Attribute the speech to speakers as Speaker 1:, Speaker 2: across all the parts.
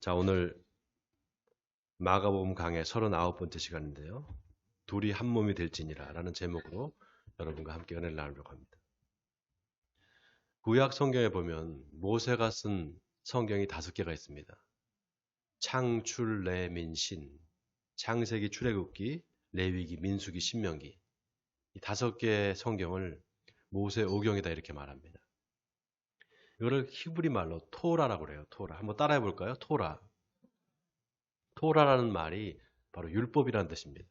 Speaker 1: 자, 오늘 마가복음 강의 39번째 시간인데요. 둘이 한 몸이 될지니라 라는 제목으로 여러분과 함께 은혜를 나누려고 합니다. 구약 성경에 보면 모세가 쓴 성경이 5개가 있습니다. 창, 출, 래, 민, 신, 창세기, 출애굽기, 레위기, 민수기, 신명기, 이 5개의 성경을 모세 오경이다 이렇게 말합니다. 이거를 히브리 말로 토라라고 그래요. 토라. 한번 따라해 볼까요? 토라. 토라라는 말이 바로 율법이라는 뜻입니다.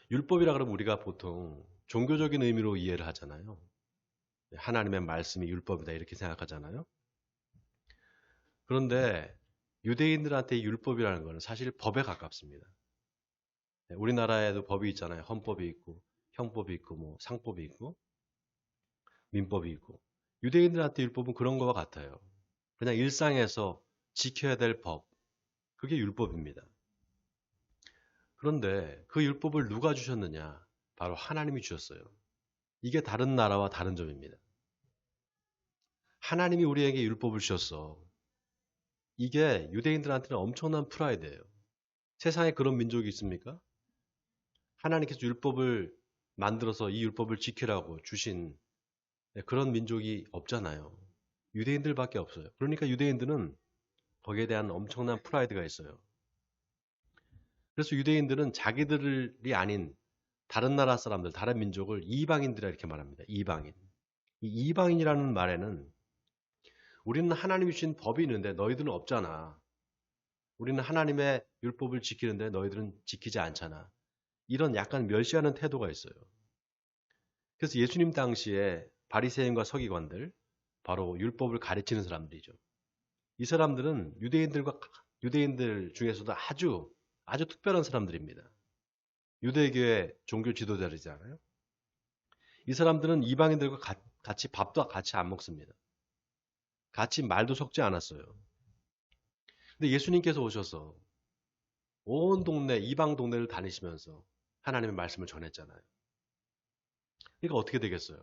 Speaker 1: 율법이라 그러면 우리가 보통 종교적인 의미로 이해를 하잖아요. 하나님의 말씀이 율법이다 이렇게 생각하잖아요. 그런데 유대인들한테 율법이라는 것은 사실 법에 가깝습니다. 우리나라에도 법이 있잖아요. 헌법이 있고 형법이 있고 뭐 상법이 있고 민법이 있고, 유대인들한테 율법은 그런 거와 같아요. 그냥 일상에서 지켜야 될 법, 그게 율법입니다. 그런데 그 율법을 누가 주셨느냐? 바로 하나님이 주셨어요. 이게 다른 나라와 다른 점입니다. 하나님이 우리에게 율법을 주셨어. 이게 유대인들한테는 엄청난 프라이드예요. 세상에 그런 민족이 있습니까? 하나님께서 율법을 만들어서 이 율법을 지키라고 주신 그런 민족이 없잖아요. 유대인들밖에 없어요. 그러니까 유대인들은 거기에 대한 엄청난 프라이드가 있어요. 그래서 유대인들은 자기들이 아닌 다른 나라 사람들, 다른 민족을 이방인들이라 이렇게 말합니다. 이방인. 이 이방인이라는 말에는 우리는 하나님이 주신 법이 있는데 너희들은 없잖아. 우리는 하나님의 율법을 지키는데 너희들은 지키지 않잖아. 이런 약간 멸시하는 태도가 있어요. 그래서 예수님 당시에 바리새인과 서기관들, 바로 율법을 가르치는 사람들이죠. 이 사람들은 유대인들 중에서도 아주 특별한 사람들입니다. 유대교의 종교 지도자들이잖아요. 이 사람들은 이방인들과 같이 밥도 같이 안 먹습니다. 같이 말도 섞지 않았어요. 근데 예수님께서 오셔서 온 동네, 이방 동네를 다니시면서 하나님의 말씀을 전했잖아요. 그러니까 어떻게 되겠어요?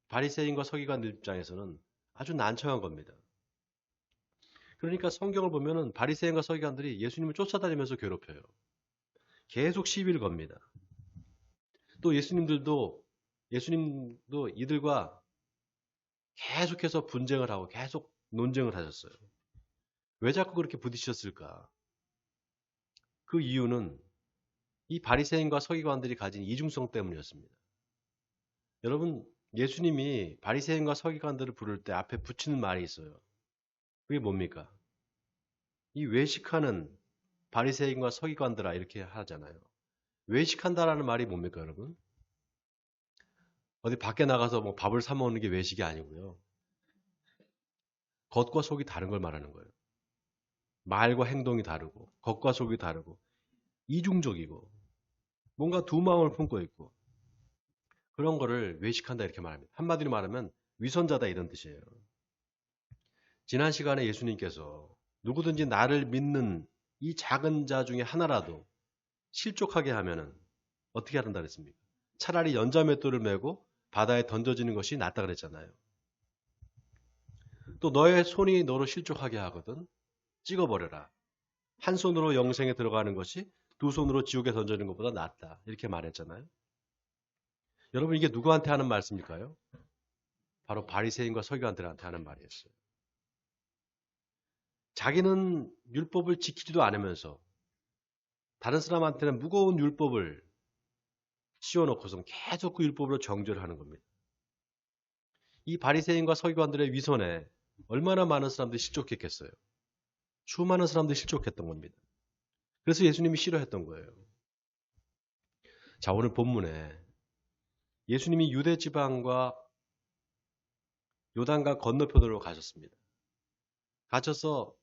Speaker 1: 바리새인과 서기관들 입장에서는 아주 난처한 겁니다. 그러니까 성경을 보면은 바리새인과 서기관들이 예수님을 쫓아다니면서 괴롭혀요. 계속 시비를 겁니다. 또 예수님도 이들과 계속해서 분쟁을 하고 계속 논쟁을 하셨어요. 왜 자꾸 그렇게 부딪히셨을까? 그 이유는 이 바리새인과 서기관들이 가진 이중성 때문이었습니다. 여러분, 예수님이 바리새인과 서기관들을 부를 때 앞에 붙이는 말이 있어요. 그게 뭡니까? 이 외식하는 바리새인과 서기관들아 이렇게 하잖아요. 외식한다라는 말이 뭡니까, 여러분? 어디 밖에 나가서 뭐 밥을 사 먹는 게 외식이 아니고요. 겉과 속이 다른 걸 말하는 거예요. 말과 행동이 다르고, 겉과 속이 다르고, 이중적이고, 뭔가 두 마음을 품고 있고, 그런 거를 외식한다 이렇게 말합니다. 한마디로 말하면 위선자다 이런 뜻이에요. 지난 시간에 예수님께서 누구든지 나를 믿는 이 작은 자 중에 하나라도 실족하게 하면은 어떻게 한다 그랬습니까? 차라리 연자맷돌을 메고 바다에 던져지는 것이 낫다 그랬잖아요. 또 너의 손이 너로 실족하게 하거든 찍어버려라. 한 손으로 영생에 들어가는 것이 두 손으로 지옥에 던지는 것보다 낫다. 이렇게 말했잖아요. 여러분 이게 누구한테 하는 말씀일까요? 바로 바리새인과 서기관들한테 하는 말이었어요. 자기는 율법을 지키지도 않으면서 다른 사람한테는 무거운 율법을 씌워놓고선 계속 그 율법으로 정죄를 하는 겁니다. 이 바리새인과 서기관들의 위선에 얼마나 많은 사람들이 실족했겠어요. 수많은 사람들이 실족했던 겁니다. 그래서 예수님이 싫어했던 거예요. 자, 오늘 본문에 예수님이 유대 지방과 요단강 건너편으로 가셨습니다. 가셔서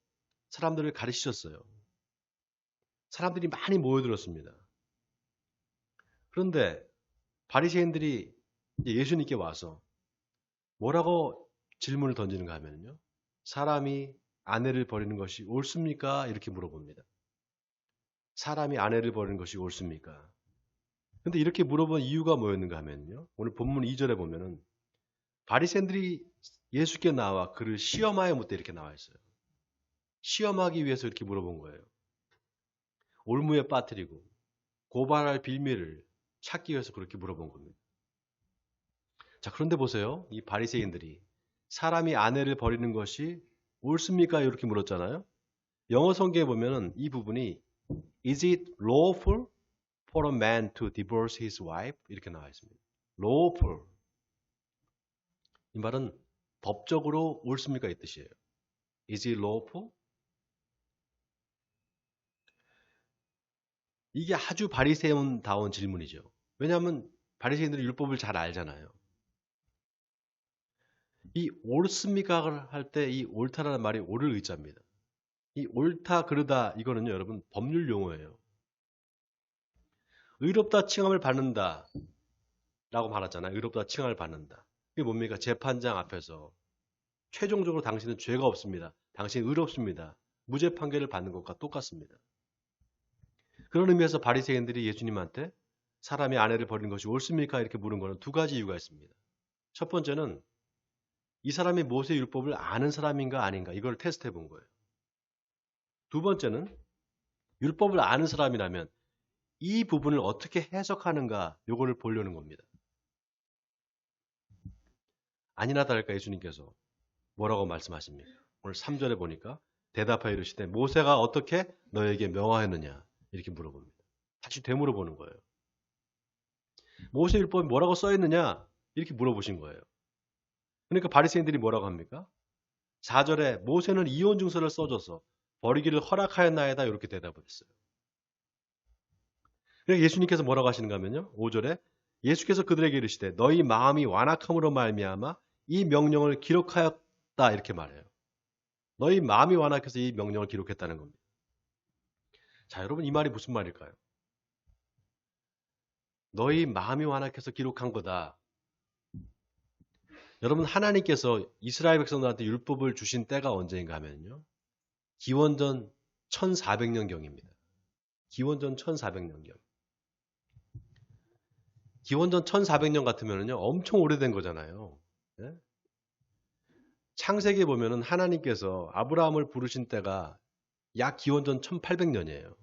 Speaker 1: 사람들을 가르치셨어요. 사람들이 많이 모여들었습니다. 그런데 바리새인들이 예수님께 와서 뭐라고 질문을 던지는가 하면요. 사람이 아내를 버리는 것이 옳습니까? 이렇게 물어봅니다. 사람이 아내를 버리는 것이 옳습니까? 근데 이렇게 물어본 이유가 뭐였는가 하면요. 오늘 본문 2절에 보면은 바리새인들이 예수께 나와 그를 시험하여 묻되 이렇게 나와 있어요. 시험하기 위해서 이렇게 물어본 거예요. 올무에 빠뜨리고 고발할 빌미를 찾기 위해서 그렇게 물어본 겁니다. 자, 그런데 보세요. 이 바리새인들이 사람이 아내를 버리는 것이 옳습니까? 이렇게 물었잖아요. 영어 성경에 보면은 이 부분이 Is it lawful for a man to divorce his wife? 이렇게 나와 있습니다. lawful. 이 말은 법적으로 옳습니까? 이 뜻이에요. Is it lawful? 이게 아주 바리새인다운 질문이죠. 왜냐하면 바리새인들이 율법을 잘 알잖아요. 이 옳습니까? 할 때 이 옳다라는 말이 옳을 의자입니다. 이 옳다 그르다 이거는요 여러분 법률 용어예요. 의롭다 칭함을 받는다 라고 말하잖아요. 의롭다 칭함을 받는다. 이게 뭡니까? 재판장 앞에서 최종적으로 당신은 죄가 없습니다. 당신 의롭습니다. 무죄 판결을 받는 것과 똑같습니다. 그런 의미에서 바리새인들이 예수님한테 사람이 아내를 버리는 것이 옳습니까? 이렇게 물은 것은 두 가지 이유가 있습니다. 첫 번째는 이 사람이 모세 율법을 아는 사람인가 아닌가 이걸 테스트해 본 거예요. 두 번째는 율법을 아는 사람이라면 이 부분을 어떻게 해석하는가 요거를 보려는 겁니다. 아니나 다를까 예수님께서 뭐라고 말씀하십니까? 오늘 3절에 보니까 대답하여 이르시되 모세가 어떻게 너에게 명하였느냐 이렇게 물어봅니다. 다시 되물어보는 거예요. 모세 율법에 뭐라고 써있느냐 이렇게 물어보신 거예요. 그러니까 바리새인들이 뭐라고 합니까? 4절에 모세는 이혼 증서를 써줘서 버리기를 허락하였나이다 이렇게 대답을 했어요. 그러니까 예수님께서 뭐라고 하시는가 하면요. 5절에 예수께서 그들에게 이르시되 너희 마음이 완악함으로 말미암아 이 명령을 기록하였다 이렇게 말해요. 너희 마음이 완악해서 이 명령을 기록했다는 겁니다. 자, 여러분 이 말이 무슨 말일까요? 너희 마음이 완악해서 기록한 거다. 여러분 하나님께서 이스라엘 백성들한테 율법을 주신 때가 언제인가 하면요. 기원전 1400년경입니다. 기원전 1400년경. 기원전 1400년 같으면요. 엄청 오래된 거잖아요. 네? 창세기에 보면은 하나님께서 아브라함을 부르신 때가 약 기원전 1800년이에요.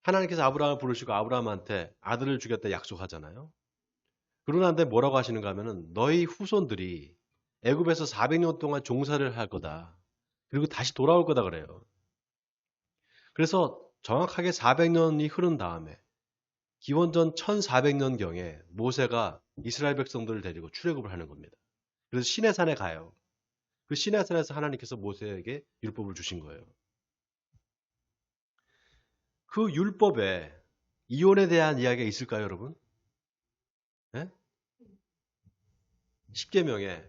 Speaker 1: 하나님께서 아브라함을 부르시고 아브라함한테 아들을 주겠다 약속하잖아요. 그러는데 뭐라고 하시는가 하면은 너희 후손들이 애굽에서 400년 동안 종사를 할 거다. 그리고 다시 돌아올 거다 그래요. 그래서 정확하게 400년이 흐른 다음에 기원전 1400년경에 모세가 이스라엘 백성들을 데리고 출애굽을 하는 겁니다. 그래서 시내산에 가요. 그 시내산에서 하나님께서 모세에게 율법을 주신 거예요. 그 율법에 이혼에 대한 이야기가 있을까요, 여러분? 네? 십계명에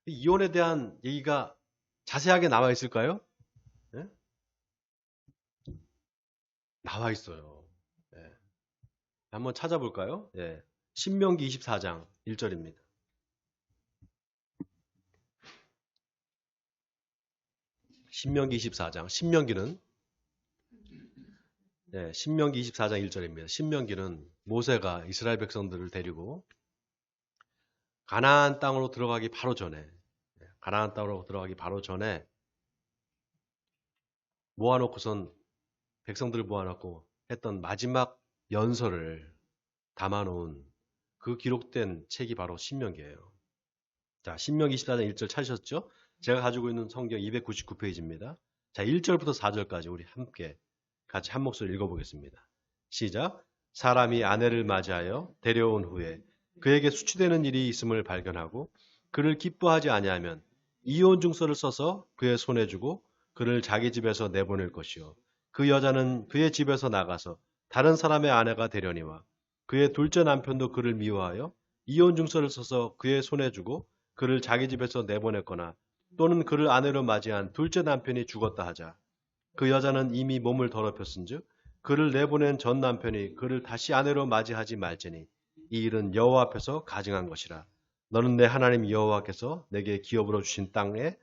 Speaker 1: 이혼에 대한 얘기가 자세하게 나와 있을까요? 네? 나와 있어요. 네. 한번 찾아볼까요? 네. 신명기 24장 1절입니다. 신명기 24장. 신명기는 네, 신명기 24장 1절입니다. 신명기는 모세가 이스라엘 백성들을 데리고 가나안 땅으로 들어가기 바로 전에 가나안 땅으로 들어가기 바로 전에 모아놓고선 백성들을 모아놓고 했던 마지막 연설을 담아놓은 그 기록된 책이 바로 신명기예요. 자, 신명기 24장 1절 찾으셨죠? 제가 가지고 있는 성경 299페이지입니다. 자, 1절부터 4절까지 우리 함께 같이 한 목소리 읽어보겠습니다. 시작. 사람이 아내를 맞이하여 데려온 후에 그에게 수치되는 일이 있음을 발견하고 그를 기뻐하지 아니하면 이혼 증서를 써서 그의 손에 주고 그를 자기 집에서 내보낼 것이요. 그 여자는 그의 집에서 나가서 다른 사람의 아내가 되려니와 그의 둘째 남편도 그를 미워하여 이혼 증서를 써서 그의 손에 주고 그를 자기 집에서 내보냈거나 또는 그를 아내로 맞이한 둘째 남편이 죽었다 하자. 그 여자는 이미 몸을 더럽혔은즉 그를 내보낸 전 남편이 그를 다시 아내로 맞이하지 말지니 이 일은 여호와 앞에서 가증한 것이라. 너는 내 하나님 여호와께서 내게 기업으로 주신 땅을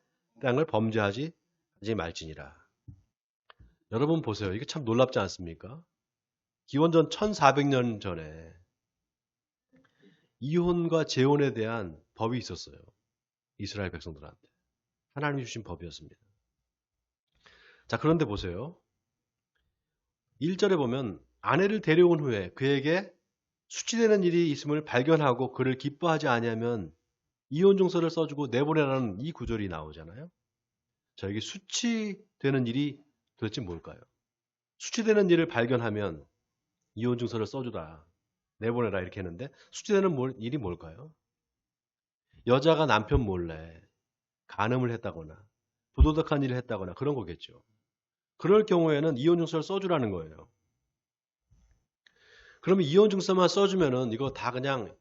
Speaker 1: 범죄하지 말지니라. 여러분 보세요. 이게 참 놀랍지 않습니까? 기원전 1400년 전에 이혼과 재혼에 대한 법이 있었어요. 이스라엘 백성들한테. 하나님이 주신 법이었습니다. 자, 그런데 보세요. 1절에 보면 아내를 데려온 후에 그에게 수치되는 일이 있음을 발견하고 그를 기뻐하지 아니하면 이혼 증서를 써주고 내보내라는 이 구절이 나오잖아요. 자, 여기 수치되는 일이 도대체 뭘까요? 수치되는 일을 발견하면 이혼 증서를 써주라, 내보내라 이렇게 했는데 수치되는 일이 뭘까요? 여자가 남편 몰래 간음을 했다거나 부도덕한 일을 했다거나 그런 거겠죠. 그럴 경우에는 이혼 증서를 써주라는 거예요. 그러면 이혼 증서만 써주면은 이거 다 그냥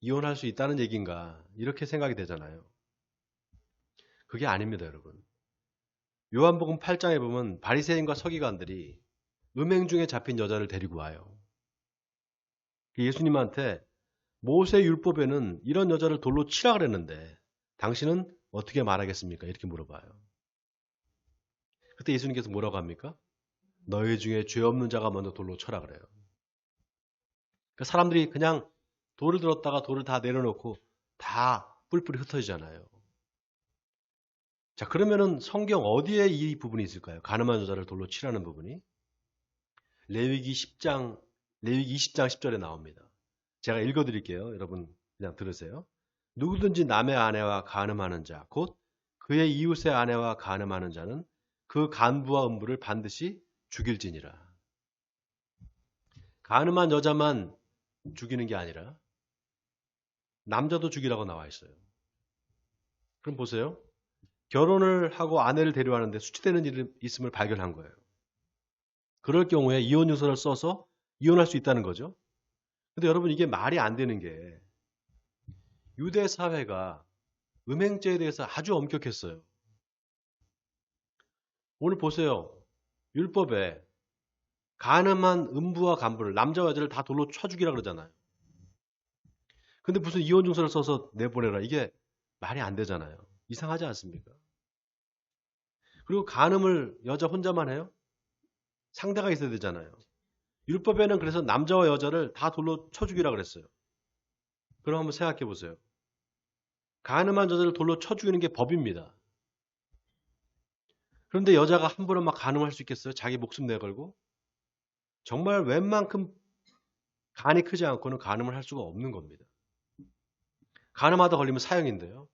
Speaker 1: 이혼할 수 있다는 얘기인가 이렇게 생각이 되잖아요. 그게 아닙니다, 여러분. 요한복음 8장에 보면 바리새인과 서기관들이 음행 중에 잡힌 여자를 데리고 와요. 예수님한테 모세 율법에는 이런 여자를 돌로 치라 그랬는데 당신은 어떻게 말하겠습니까? 이렇게 물어봐요. 그때 예수님께서 뭐라고 합니까? 너희 중에 죄 없는 자가 먼저 돌로 쳐라 그래요. 그러니까 사람들이 그냥 돌을 들었다가 돌을 다 내려놓고 다 뿔뿔이 흩어지잖아요. 자, 그러면은 성경 어디에 이 부분이 있을까요? 가늠한 여자를 돌로 치라는 부분이 레위기 20장 10절에 나옵니다. 제가 읽어드릴게요. 여러분 그냥 들으세요. 누구든지 남의 아내와 간음하는 자, 곧 그의 이웃의 아내와 간음하는 자는 그 간부와 음부를 반드시 죽일지니라. 간음한 여자만 죽이는 게 아니라 남자도 죽이라고 나와 있어요. 그럼 보세요. 결혼을 하고 아내를 데려왔는데 수치되는 일이 있음을 발견한 거예요. 그럴 경우에 이혼 유서를 써서 이혼할 수 있다는 거죠. 근데 여러분 이게 말이 안 되는 게 유대 사회가 음행죄에 대해서 아주 엄격했어요. 오늘 보세요. 율법에 간음한 음부와 간부를 남자와 여자를 다 돌로 쳐 죽이라 그러잖아요. 근데 무슨 이혼 증서를 써서 내보내라 이게 말이 안 되잖아요. 이상하지 않습니까? 그리고 간음을 여자 혼자만 해요? 상대가 있어야 되잖아요. 율법에는 그래서 남자와 여자를 다 돌로 쳐 죽이라 그랬어요. 그럼 한번 생각해 보세요. 간음한 여자를 돌로 쳐 죽이는 게 법입니다. 그런데 여자가 함부로 막 간음할 수 있겠어요? 자기 목숨 내걸고? 정말 웬만큼 간이 크지 않고는 간음을 할 수가 없는 겁니다. 간음하다 걸리면 사형인데요.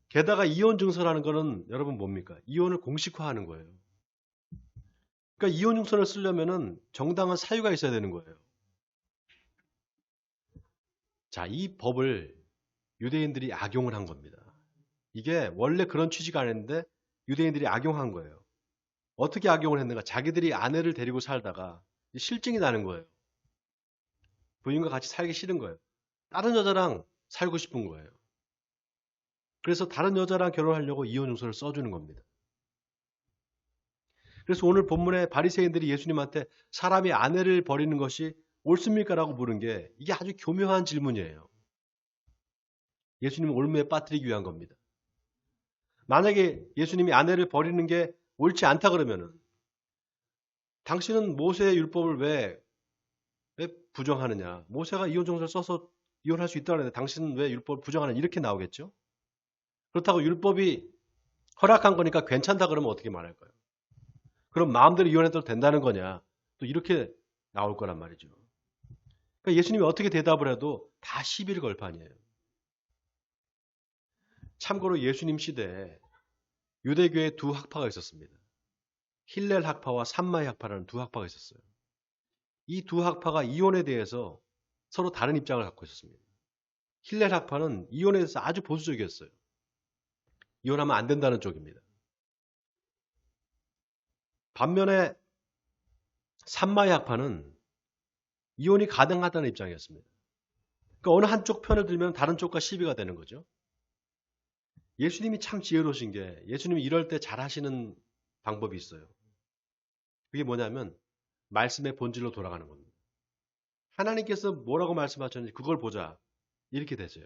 Speaker 1: 게다가 이혼 증서라는 거는 여러분 뭡니까? 이혼을 공식화하는 거예요. 그러니까 이혼 증서를 쓰려면은 정당한 사유가 있어야 되는 거예요. 자, 이 법을 유대인들이 악용을 한 겁니다. 이게 원래 그런 취지가 아닌데 유대인들이 악용한 거예요. 어떻게 악용을 했는가? 자기들이 아내를 데리고 살다가 실증이 나는 거예요. 부인과 같이 살기 싫은 거예요. 다른 여자랑 살고 싶은 거예요. 그래서 다른 여자랑 결혼하려고 이혼 증서를 써주는 겁니다. 그래서 오늘 본문에 바리새인들이 예수님한테 사람이 아내를 버리는 것이 옳습니까? 라고 물은 게 이게 아주 교묘한 질문이에요. 예수님을 올무에 빠뜨리기 위한 겁니다. 만약에 예수님이 아내를 버리는 게 옳지 않다 그러면은 당신은 모세의 율법을 왜 부정하느냐? 모세가 이혼 증서를 써서 이혼할 수 있다고 하는데 당신은 왜 율법을 부정하느냐? 이렇게 나오겠죠? 그렇다고 율법이 허락한 거니까 괜찮다 그러면 어떻게 말할까요? 그럼 마음대로 이혼해도 된다는 거냐? 또 이렇게 나올 거란 말이죠. 그러니까 예수님이 어떻게 대답을 해도 다 시비를 걸판이에요. 참고로 예수님 시대에 유대교에 두 학파가 있었습니다. 힐렐 학파와 삼마이 학파라는 두 학파가 있었어요. 이 두 학파가 이혼에 대해서 서로 다른 입장을 갖고 있었습니다. 힐렐 학파는 이혼에 대해서 아주 보수적이었어요. 이혼하면 안 된다는 쪽입니다. 반면에 삼마이 학파는 이혼이 가능하다는 입장이었습니다. 그러니까 어느 한쪽 편을 들면 다른 쪽과 시비가 되는 거죠. 예수님이 참 지혜로우신 게 예수님이 이럴 때 잘하시는 방법이 있어요. 그게 뭐냐면 말씀의 본질로 돌아가는 겁니다. 하나님께서 뭐라고 말씀하셨는지 그걸 보자. 이렇게 되세요.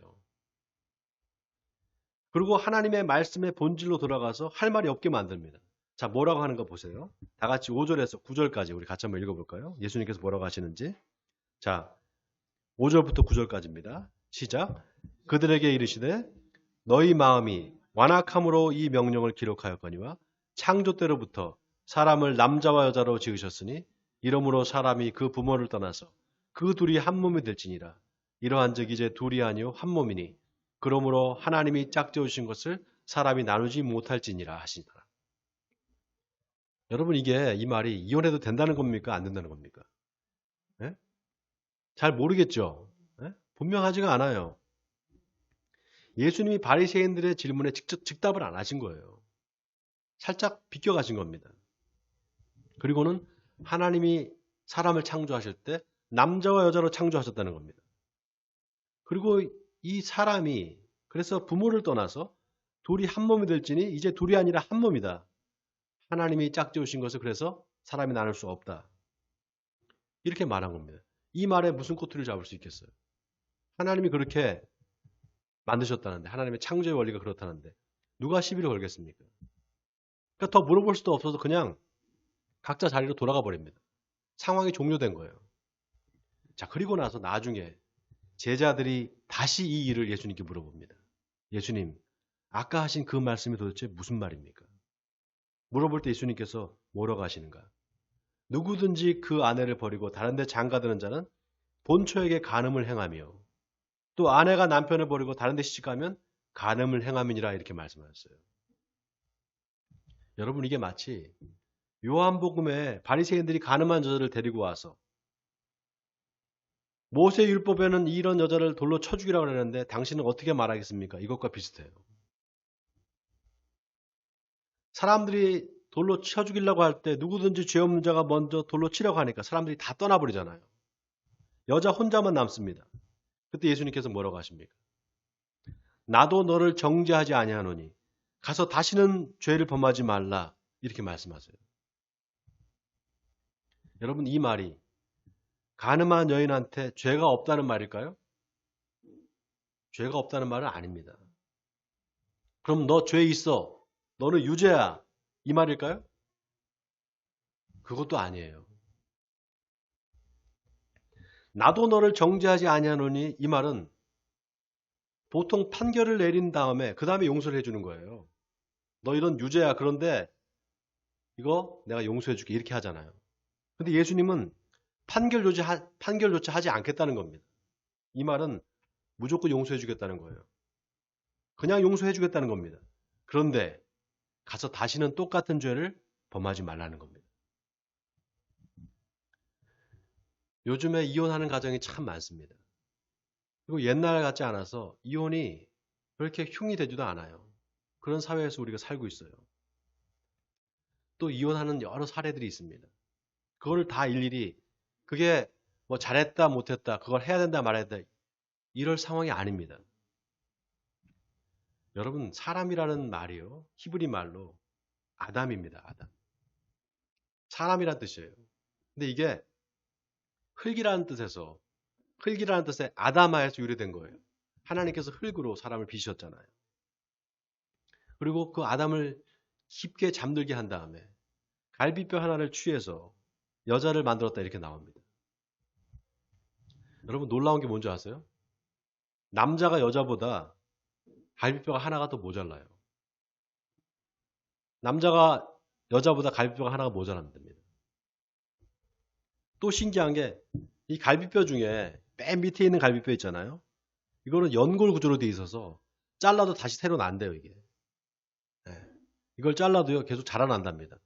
Speaker 1: 그리고 하나님의 말씀의 본질로 돌아가서 할 말이 없게 만듭니다. 자, 뭐라고 하는 거 보세요. 다 같이 5절에서 9절까지 우리 같이 한번 읽어볼까요? 예수님께서 뭐라고 하시는지. 자, 5절부터 9절까지입니다. 시작. 그들에게 이르시되 너희 마음이 완악함으로 이 명령을 기록하였거니와 창조 때로부터 사람을 남자와 여자로 지으셨으니 이러므로 사람이 그 부모를 떠나서 그 둘이 한 몸이 될지니라. 이러한즉 이제 둘이 아니요 한 몸이니 그러므로 하나님이 짝지으신 것을 사람이 나누지 못할지니라 하시니라. 여러분 이게 이 말이 이혼해도 된다는 겁니까? 안 된다는 겁니까? 예? 잘 모르겠죠? 예? 분명하지가 않아요. 예수님이 바리새인들의 질문에 직접 즉답을 안 하신 거예요. 살짝 비껴가신 겁니다. 그리고는 하나님이 사람을 창조하실 때 남자와 여자로 창조하셨다는 겁니다. 그리고 이 사람이 그래서 부모를 떠나서 둘이 한 몸이 될지니 이제 둘이 아니라 한 몸이다. 하나님이 짝지으신 것을 그래서 사람이 나눌 수 없다. 이렇게 말한 겁니다. 이 말에 무슨 꼬투리를 잡을 수 있겠어요? 하나님이 그렇게 만드셨다는데 하나님의 창조의 원리가 그렇다는데 누가 시비를 걸겠습니까? 그러니까 더 물어볼 수도 없어서 그냥 각자 자리로 돌아가 버립니다. 상황이 종료된 거예요. 자, 그리고 나서 나중에 제자들이 다시 이 일을 예수님께 물어봅니다. 예수님, 아까 하신 그 말씀이 도대체 무슨 말입니까? 물어볼 때 예수님께서 뭐라고 하시는가? 누구든지 그 아내를 버리고 다른 데 장가드는 자는 본처에게 간음을 행하며 또 아내가 남편을 버리고 다른 데 시집가면 간음을 행함이니라 이렇게 말씀하셨어요. 여러분 이게 마치 요한복음에 바리새인들이 간음한 여자를 데리고 와서 모세율법에는 이런 여자를 돌로 쳐 죽이라고 그러는데 당신은 어떻게 말하겠습니까? 이것과 비슷해요. 사람들이 돌로 쳐 죽이려고 할 때 누구든지 죄 없는 자가 먼저 돌로 치려고 하니까 사람들이 다 떠나버리잖아요. 여자 혼자만 남습니다. 그때 예수님께서 뭐라고 하십니까? 나도 너를 정죄하지 아니하노니 가서 다시는 죄를 범하지 말라 이렇게 말씀하세요. 여러분 이 말이 간음한 여인한테 죄가 없다는 말일까요? 죄가 없다는 말은 아닙니다. 그럼 너 죄 있어. 너는 유죄야. 이 말일까요? 그것도 아니에요. 나도 너를 정죄하지 아니하노니 이 말은 보통 판결을 내린 다음에 그 다음에 용서를 해주는 거예요. 너 이런 유죄야. 그런데 이거 내가 용서해줄게 이렇게 하잖아요. 근데 예수님은 판결조차 하지 않겠다는 겁니다. 이 말은 무조건 용서해주겠다는 거예요. 그냥 용서해주겠다는 겁니다. 그런데 가서 다시는 똑같은 죄를 범하지 말라는 겁니다. 요즘에 이혼하는 가정이 참 많습니다. 그리고 옛날 같지 않아서 이혼이 그렇게 흉이 되지도 않아요. 그런 사회에서 우리가 살고 있어요. 또 이혼하는 여러 사례들이 있습니다. 그거를 다 일일이 그게 뭐 잘했다 못했다 그걸 해야 된다 말아야 된다 이럴 상황이 아닙니다. 여러분 사람이라는 말이요 히브리 말로 아담입니다. 아담. 사람이란 뜻이에요. 근데 이게 흙이라는 뜻에서 흙이라는 뜻의 아담아에서 유래된 거예요. 하나님께서 흙으로 사람을 빚으셨잖아요. 그리고 그 아담을 깊게 잠들게 한 다음에 갈비뼈 하나를 취해서 여자를 만들었다 이렇게 나옵니다. 여러분 놀라운 게 뭔지 아세요? 남자가 여자보다 갈비뼈가 하나가 더 모자라요. 남자가 여자보다 갈비뼈가 하나가 모자랍니다. 또 신기한 게 이 갈비뼈 중에 맨 밑에 있는 갈비뼈 있잖아요. 이거는 연골 구조로 되어 있어서 잘라도 다시 새로 난대요 이게. 네. 이걸 잘라도요 계속 자라난답니다.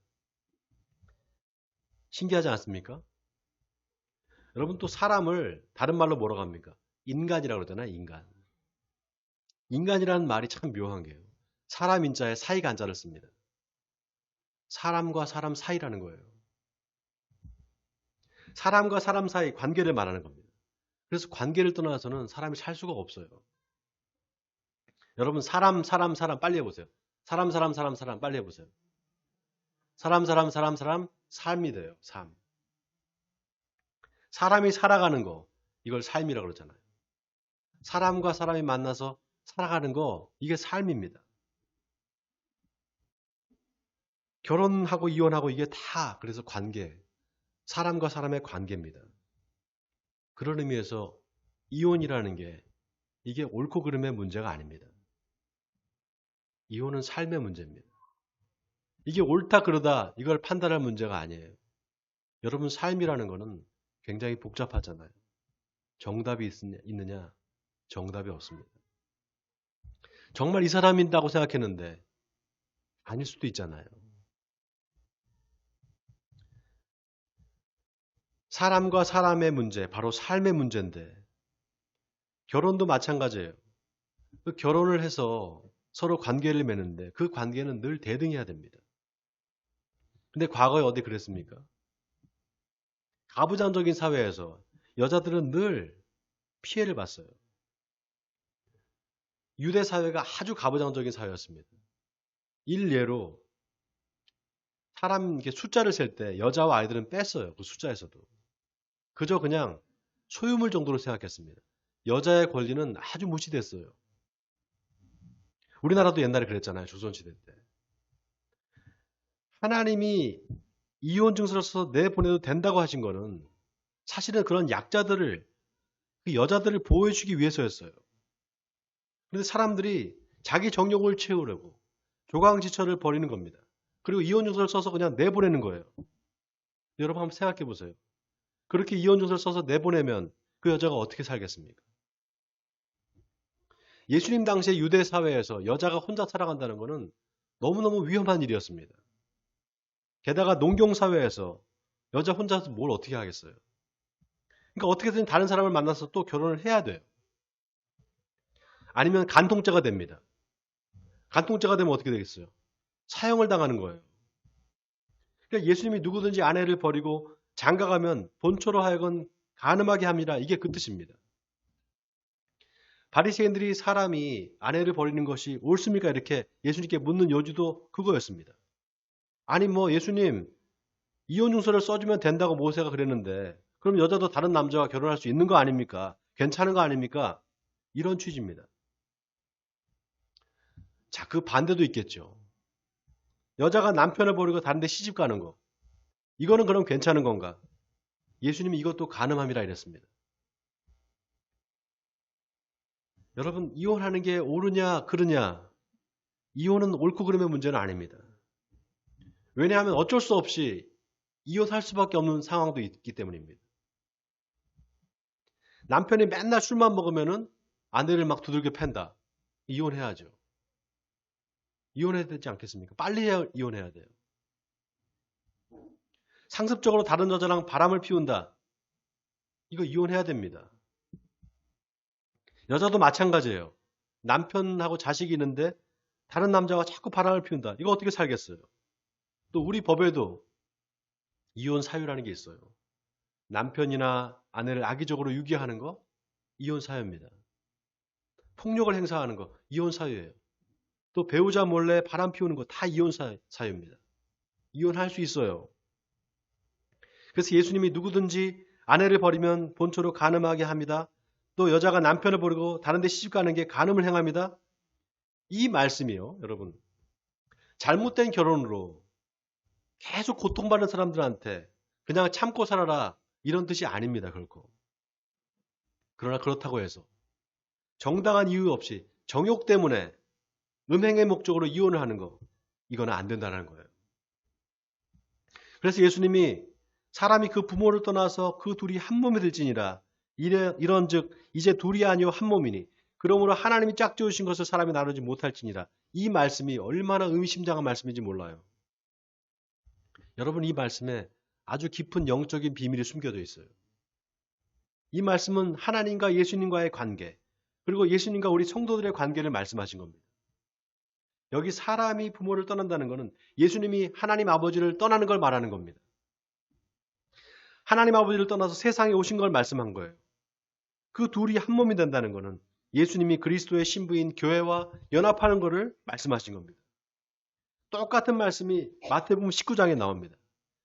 Speaker 1: 신기하지 않습니까? 여러분 또 사람을 다른 말로 뭐라고 합니까? 인간이라고 그러잖아요. 인간. 인간이라는 말이 참 묘한 게요. 사람 인자에 사이가 한자를 씁니다. 사람과 사람 사이라는 거예요. 사람과 사람 사이 관계를 말하는 겁니다. 그래서 관계를 떠나서는 사람이 살 수가 없어요. 여러분 사람 빨리 해보세요. 사람 빨리 해보세요. 사람 삶이 돼요. 삶. 사람이 살아가는 거 이걸 삶이라고 그러잖아요. 사람과 사람이 만나서 살아가는 거 이게 삶입니다. 결혼하고 이혼하고 이게 다 그래서 관계 사람과 사람의 관계입니다. 그런 의미에서 이혼이라는 게 이게 옳고 그름의 문제가 아닙니다. 이혼은 삶의 문제입니다. 이게 옳다 그러다 이걸 판단할 문제가 아니에요. 여러분 삶이라는 거는 굉장히 복잡하잖아요. 정답이 있느냐? 정답이 없습니다. 정말 이 사람인다고 생각했는데 아닐 수도 있잖아요. 사람과 사람의 문제, 바로 삶의 문제인데 결혼도 마찬가지예요. 그 결혼을 해서 서로 관계를 맺는데 그 관계는 늘 대등해야 됩니다. 근데 과거에 어디 그랬습니까? 가부장적인 사회에서 여자들은 늘 피해를 봤어요. 유대 사회가 아주 가부장적인 사회였습니다. 일례로 사람 이렇게 숫자를 셀 때 여자와 아이들은 뺐어요. 그 숫자에서도. 그저 그냥 소유물 정도로 생각했습니다. 여자의 권리는 아주 무시됐어요. 우리나라도 옛날에 그랬잖아요. 조선시대 때. 하나님이 이혼 증서를 써서 내보내도 된다고 하신 거는 사실은 그런 약자들을, 그 여자들을 보호해주기 위해서였어요. 그런데 사람들이 자기 정욕을 채우려고 조강지처를 벌이는 겁니다. 그리고 이혼 증서를 써서 그냥 내보내는 거예요. 여러분 한번 생각해 보세요. 그렇게 이혼 증서를 써서 내보내면 그 여자가 어떻게 살겠습니까? 예수님 당시의 유대 사회에서 여자가 혼자 살아간다는 것은 너무너무 위험한 일이었습니다. 게다가 농경 사회에서 여자 혼자서 뭘 어떻게 하겠어요? 그러니까 어떻게든 다른 사람을 만나서 또 결혼을 해야 돼요. 아니면 간통죄가 됩니다. 간통죄가 되면 어떻게 되겠어요? 사형을 당하는 거예요. 그러니까 예수님이 누구든지 아내를 버리고 장가가면 본초로 하여금 간음하게 합니다. 이게 그 뜻입니다. 바리새인들이 사람이 아내를 버리는 것이 옳습니까? 이렇게 예수님께 묻는 요지도 그거였습니다. 아니 뭐 예수님 이혼 증서를 써주면 된다고 모세가 그랬는데 그럼 여자도 다른 남자와 결혼할 수 있는 거 아닙니까? 괜찮은 거 아닙니까? 이런 취지입니다. 자, 그 반대도 있겠죠. 여자가 남편을 버리고 다른 데 시집 가는 거. 이거는 그럼 괜찮은 건가? 예수님이 이것도 간음함이라 이랬습니다. 여러분 이혼하는 게 옳으냐 그르냐, 이혼은 옳고 그름의 문제는 아닙니다. 왜냐하면 어쩔 수 없이 이혼할 수밖에 없는 상황도 있기 때문입니다. 남편이 맨날 술만 먹으면은 아내를 막 두들겨 팬다. 이혼해야죠. 이혼해야 되지 않겠습니까? 빨리 이혼해야 돼요. 상습적으로 다른 여자랑 바람을 피운다. 이거 이혼해야 됩니다. 여자도 마찬가지예요. 남편하고 자식이 있는데 다른 남자가 자꾸 바람을 피운다. 이거 어떻게 살겠어요? 또 우리 법에도 이혼 사유라는 게 있어요. 남편이나 아내를 악의적으로 유기하는 거 이혼 사유입니다. 폭력을 행사하는 거 이혼 사유예요. 또 배우자 몰래 바람 피우는 거 다 이혼 사유입니다. 이혼할 수 있어요. 그래서 예수님이 누구든지 아내를 버리면 본초로 간음하게 합니다. 또 여자가 남편을 버리고 다른 데 시집 가는 게 간음을 행합니다. 이 말씀이요, 여러분. 잘못된 결혼으로 계속 고통받는 사람들한테 그냥 참고 살아라 이런 뜻이 아닙니다, 결코. 그러나 그렇다고 해서 정당한 이유 없이 정욕 때문에 음행의 목적으로 이혼을 하는 거, 이거는 안 된다는 거예요. 그래서 예수님이 사람이 그 부모를 떠나서 그 둘이 한 몸이 될지니라, 이런즉 이제 둘이 아니요 한 몸이니 그러므로 하나님이 짝지으신 것을 사람이 나누지 못할지니라. 이 말씀이 얼마나 의미심장한 말씀인지 몰라요. 여러분 이 말씀에 아주 깊은 영적인 비밀이 숨겨져 있어요. 이 말씀은 하나님과 예수님과의 관계, 그리고 예수님과 우리 성도들의 관계를 말씀하신 겁니다. 여기 사람이 부모를 떠난다는 것은 예수님이 하나님 아버지를 떠나는 걸 말하는 겁니다. 하나님 아버지를 떠나서 세상에 오신 걸 말씀한 거예요. 그 둘이 한 몸이 된다는 것은 예수님이 그리스도의 신부인 교회와 연합하는 것을 말씀하신 겁니다. 똑같은 말씀이 마태복음 19장에 나옵니다.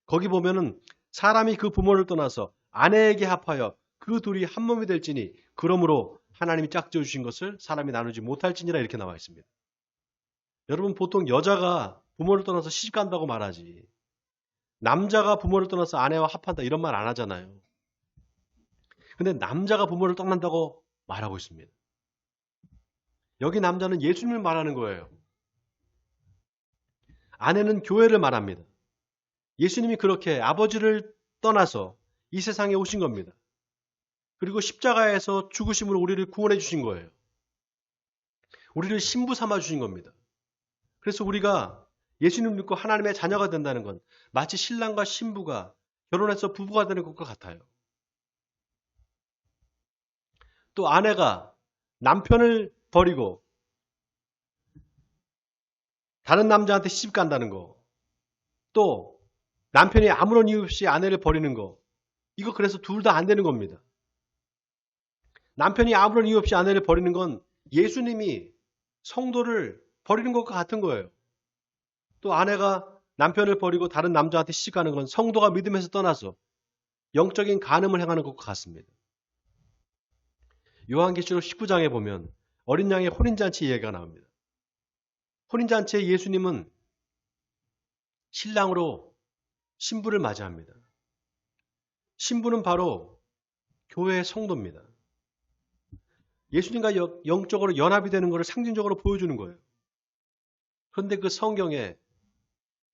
Speaker 1: 거기 보면은 사람이 그 부모를 떠나서 아내에게 합하여 그 둘이 한 몸이 될지니 그러므로 하나님이 짝지어 주신 것을 사람이 나누지 못할지니라 이렇게 나와 있습니다. 여러분 보통 여자가 부모를 떠나서 시집 간다고 말하지 남자가 부모를 떠나서 아내와 합한다 이런 말 안 하잖아요. 근데 남자가 부모를 떠난다고 말하고 있습니다. 여기 남자는 예수님을 말하는 거예요. 아내는 교회를 말합니다. 예수님이 그렇게 아버지를 떠나서 이 세상에 오신 겁니다. 그리고 십자가에서 죽으심으로 우리를 구원해 주신 거예요. 우리를 신부 삼아 주신 겁니다. 그래서 우리가 예수님 믿고 하나님의 자녀가 된다는 건 마치 신랑과 신부가 결혼해서 부부가 되는 것과 같아요. 또 아내가 남편을 버리고 다른 남자한테 시집 간다는 거, 또 남편이 아무런 이유 없이 아내를 버리는 거, 이거 그래서 둘 다 안 되는 겁니다. 남편이 아무런 이유 없이 아내를 버리는 건 예수님이 성도를 버리는 것과 같은 거예요. 또 아내가 남편을 버리고 다른 남자한테 시집 가는 건 성도가 믿음에서 떠나서 영적인 간음을 행하는 것과 같습니다. 요한계시록 19장에 보면 어린 양의 혼인잔치 이야기가 나옵니다. 혼인잔치에 예수님은 신랑으로 신부를 맞이합니다. 신부는 바로 교회의 성도입니다. 예수님과 영적으로 연합이 되는 것을 상징적으로 보여주는 거예요. 그런데 그 성경에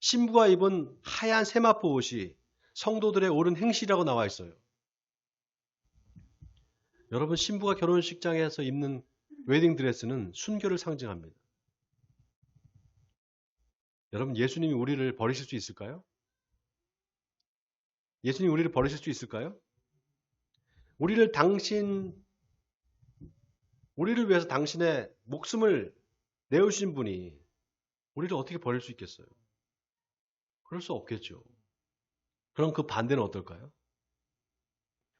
Speaker 1: 신부가 입은 하얀 세마포 옷이 성도들의 옳은 행실이라고 나와 있어요. 여러분, 신부가 결혼식장에서 입는 웨딩드레스는 순교를 상징합니다. 여러분, 예수님이 우리를 버리실 수 있을까요? 예수님이 우리를 버리실 수 있을까요? 우리를 위해서 당신의 목숨을 내어주신 분이 우리를 어떻게 버릴 수 있겠어요? 그럴 수 없겠죠. 그럼 그 반대는 어떨까요?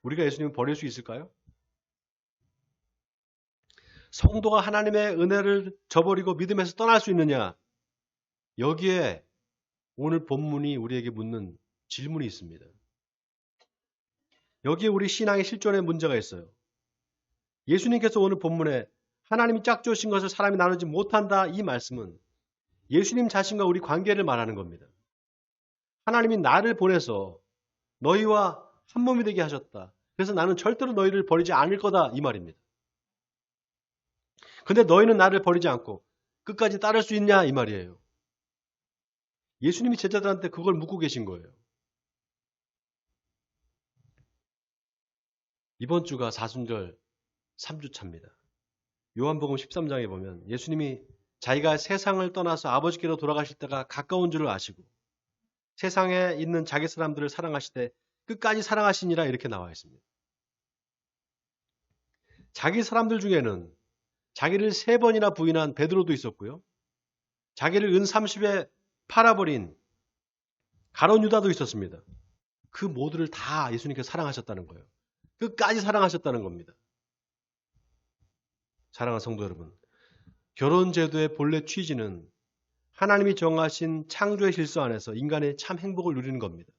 Speaker 1: 우리가 예수님을 버릴 수 있을까요? 성도가 하나님의 은혜를 저버리고 믿음에서 떠날 수 있느냐? 여기에 오늘 본문이 우리에게 묻는 질문이 있습니다. 여기에 우리 신앙의 실존에 문제가 있어요. 예수님께서 오늘 본문에 하나님이 짝지으신 것을 사람이 나누지 못한다, 이 말씀은 예수님 자신과 우리 관계를 말하는 겁니다. 하나님이 나를 보내서 너희와 한 몸이 되게 하셨다. 그래서 나는 절대로 너희를 버리지 않을 거다, 이 말입니다. 근데 너희는 나를 버리지 않고 끝까지 따를 수 있냐, 이 말이에요. 예수님이 제자들한테 그걸 묻고 계신 거예요. 이번 주가 사순절 3주차입니다. 요한복음 13장에 보면 예수님이 자기가 세상을 떠나서 아버지께로 돌아가실 때가 가까운 줄을 아시고 세상에 있는 자기 사람들을 사랑하시되 끝까지 사랑하시니라, 이렇게 나와 있습니다. 자기 사람들 중에는 자기를 3번이나 부인한 베드로도 있었고요. 자기를 은 30에 팔아버린 가룟 유다도 있었습니다. 그 모두를 다 예수님께서 사랑하셨다는 거예요. 끝까지 사랑하셨다는 겁니다. 사랑하는 성도 여러분, 결혼제도의 본래 취지는 하나님이 정하신 창조의 질서 안에서 인간의 참 행복을 누리는 겁니다.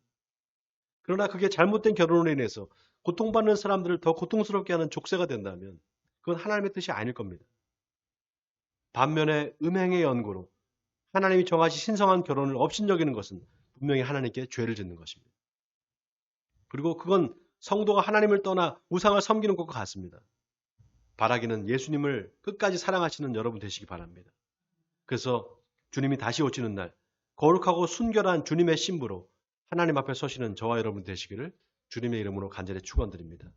Speaker 1: 그러나 그게 잘못된 결혼으로 인해서 고통받는 사람들을 더 고통스럽게 하는 족쇄가 된다면 그건 하나님의 뜻이 아닐 겁니다. 반면에 음행의 연고로 하나님이 정하신 신성한 결혼을 업신여기는 것은 분명히 하나님께 죄를 짓는 것입니다. 그리고 그건 성도가 하나님을 떠나 우상을 섬기는 것과 같습니다. 바라기는 예수님을 끝까지 사랑하시는 여러분 되시기 바랍니다. 그래서 주님이 다시 오시는 날 거룩하고 순결한 주님의 신부로 하나님 앞에 서시는 저와 여러분 되시기를 주님의 이름으로 간절히 축원드립니다.